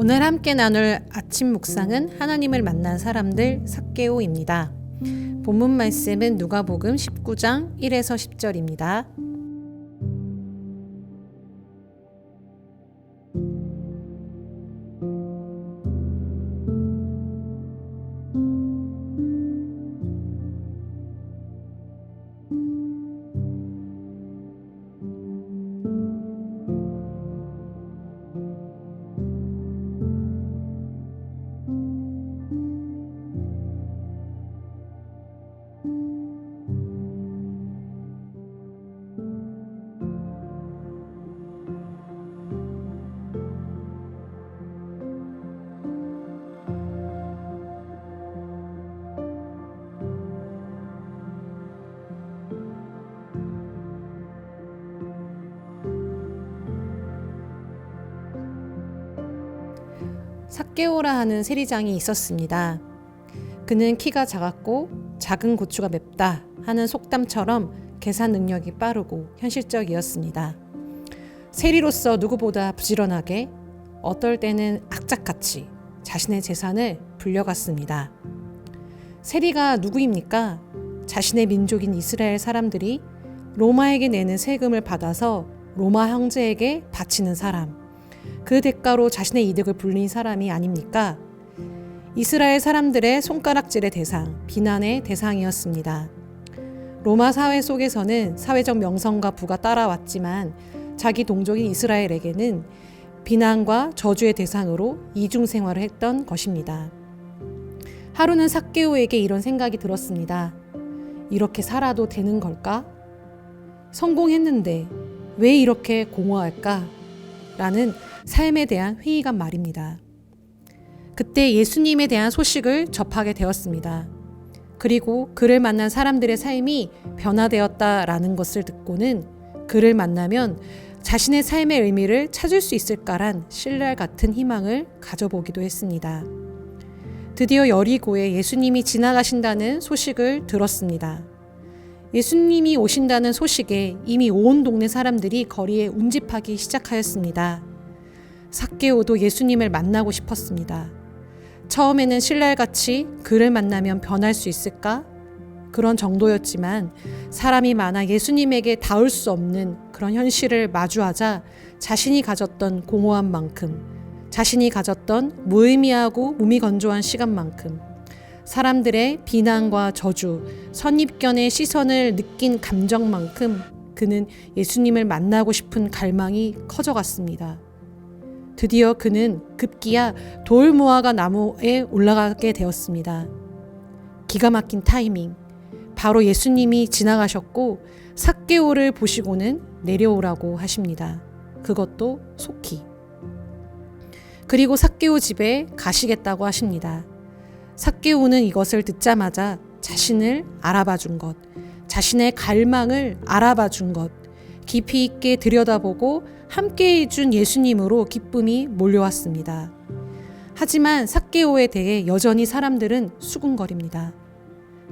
오늘 함께 나눌 아침 묵상은 하나님을 만난 사람들 삭개오입니다. 본문 말씀은 누가복음 19장 1에서 10절입니다. 삭개오라 하는 세리장이 있었습니다. 그는 키가 작았고 작은 고추가 맵다 하는 속담처럼 계산 능력이 빠르고 현실적이었습니다. 세리로서 누구보다 부지런하게 어떨 때는 악착같이 자신의 재산을 불려갔습니다. 세리가 누구입니까? 자신의 민족인 이스라엘 사람들이 로마에게 내는 세금을 받아서 로마 형제에게 바치는 사람, 그 대가로 자신의 이득을 불린 사람이 아닙니까? 이스라엘 사람들의 손가락질의 대상, 비난의 대상이었습니다. 로마 사회 속에서는 사회적 명성과 부가 따라왔지만 자기 동족인 이스라엘에게는 비난과 저주의 대상으로 이중 생활을 했던 것입니다. 하루는 삭개오에게 이런 생각이 들었습니다. 이렇게 살아도 되는 걸까? 성공했는데 왜 이렇게 공허할까? 라는 삶에 대한 회의감 말입니다. 그때 예수님에 대한 소식을 접하게 되었습니다. 그리고 그를 만난 사람들의 삶이 변화되었다라는 것을 듣고는 그를 만나면 자신의 삶의 의미를 찾을 수 있을까란 신랄 같은 희망을 가져보기도 했습니다. 드디어 여리고에 예수님이 지나가신다는 소식을 들었습니다. 예수님이 오신다는 소식에 이미 온 동네 사람들이 거리에 운집하기 시작하였습니다. 삭개오도 예수님을 만나고 싶었습니다. 처음에는 신랄같이 그를 만나면 변할 수 있을까? 그런 정도였지만 사람이 많아 예수님에게 닿을 수 없는 그런 현실을 마주하자 자신이 가졌던 공허한 만큼, 자신이 가졌던 무의미하고 무미건조한 시간만큼, 사람들의 비난과 저주, 선입견의 시선을 느낀 감정만큼 그는 예수님을 만나고 싶은 갈망이 커져갔습니다. 드디어 그는 급기야 돌무화과 나무에 올라가게 되었습니다. 기가 막힌 타이밍. 바로 예수님이 지나가셨고 삭개오를 보시고는 내려오라고 하십니다. 그것도 속히. 그리고 삭개오 집에 가시겠다고 하십니다. 삭개오는 이것을 듣자마자 자신을 알아봐 준 것, 자신의 갈망을 알아봐 준 것, 깊이 있게 들여다보고 함께 해준 예수님으로 기쁨이 몰려왔습니다. 하지만 삭개오에 대해 여전히 사람들은 수군거립니다.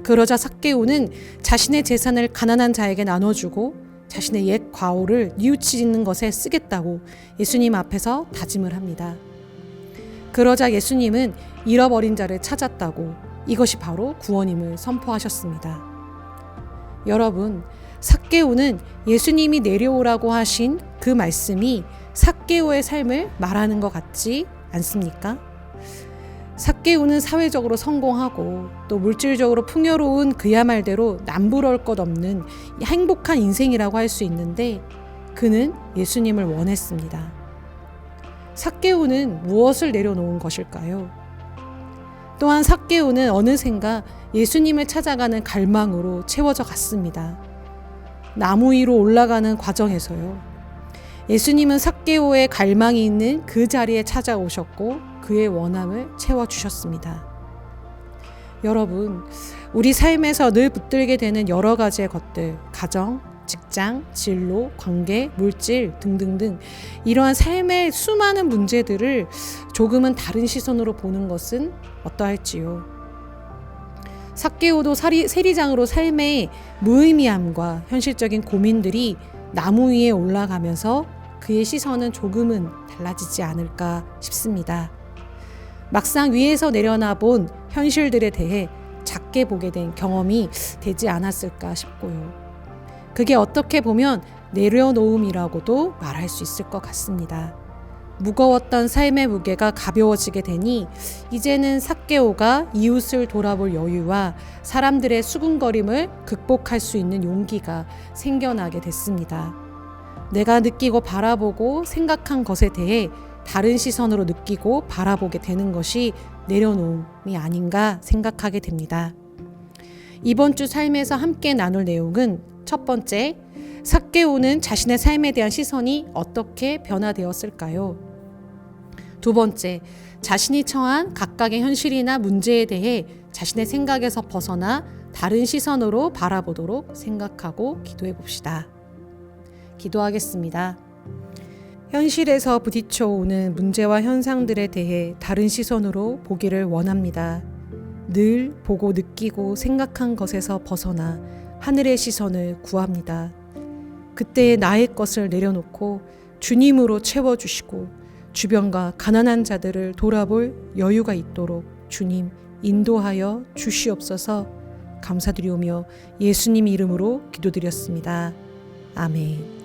그러자 삭개오는 자신의 재산을 가난한 자에게 나눠주고 자신의 옛 과오를 뉘우치는 것에 쓰겠다고 예수님 앞에서 다짐을 합니다. 그러자 예수님은 잃어버린 자를 찾았다고 이것이 바로 구원임을 선포하셨습니다. 여러분, 삭개오는 예수님이 내려오라고 하신 그 말씀이 삭개오의 삶을 말하는 것 같지 않습니까? 삭개오는 사회적으로 성공하고 또 물질적으로 풍요로운 그야 말대로 남부러울 것 없는 행복한 인생이라고 할 수 있는데 그는 예수님을 원했습니다. 삭개오는 무엇을 내려놓은 것일까요? 또한 삭개오는 어느샌가 예수님을 찾아가는 갈망으로 채워져 갔습니다. 나무 위로 올라가는 과정에서요. 예수님은 삭개오의 갈망이 있는 그 자리에 찾아오셨고 그의 원함을 채워주셨습니다. 여러분, 우리 삶에서 늘 붙들게 되는 여러 가지의 것들, 가정, 직장, 진로, 관계, 물질 등등등 이러한 삶의 수많은 문제들을 조금은 다른 시선으로 보는 것은 어떠할지요? 삭개오도 세리장으로 삶의 무의미함과 현실적인 고민들이 나무 위에 올라가면서 그의 시선은 조금은 달라지지 않을까 싶습니다. 막상 위에서 내려나 본 현실들에 대해 작게 보게 된 경험이 되지 않았을까 싶고요. 그게 어떻게 보면 내려놓음이라고도 말할 수 있을 것 같습니다. 무거웠던 삶의 무게가 가벼워지게 되니 이제는 삭개오가 이웃을 돌아볼 여유와 사람들의 수군거림을 극복할 수 있는 용기가 생겨나게 됐습니다. 내가 느끼고 바라보고 생각한 것에 대해 다른 시선으로 느끼고 바라보게 되는 것이 내려놓음이 아닌가 생각하게 됩니다. 이번 주 삶에서 함께 나눌 내용은 첫 번째, 삭개오는 자신의 삶에 대한 시선이 어떻게 변화되었을까요? 두 번째, 자신이 처한 각각의 현실이나 문제에 대해 자신의 생각에서 벗어나 다른 시선으로 바라보도록 생각하고 기도해 봅시다. 기도하겠습니다. 현실에서 부딪혀오는 문제와 현상들에 대해 다른 시선으로 보기를 원합니다. 늘 보고 느끼고 생각한 것에서 벗어나 하늘의 시선을 구합니다. 그때의 나의 것을 내려놓고 주님으로 채워주시고 주변과 가난한 자들을 돌아볼 여유가 있도록 주님 인도하여 주시옵소서. 감사드리오며 예수님 이름으로 기도드렸습니다. 아멘.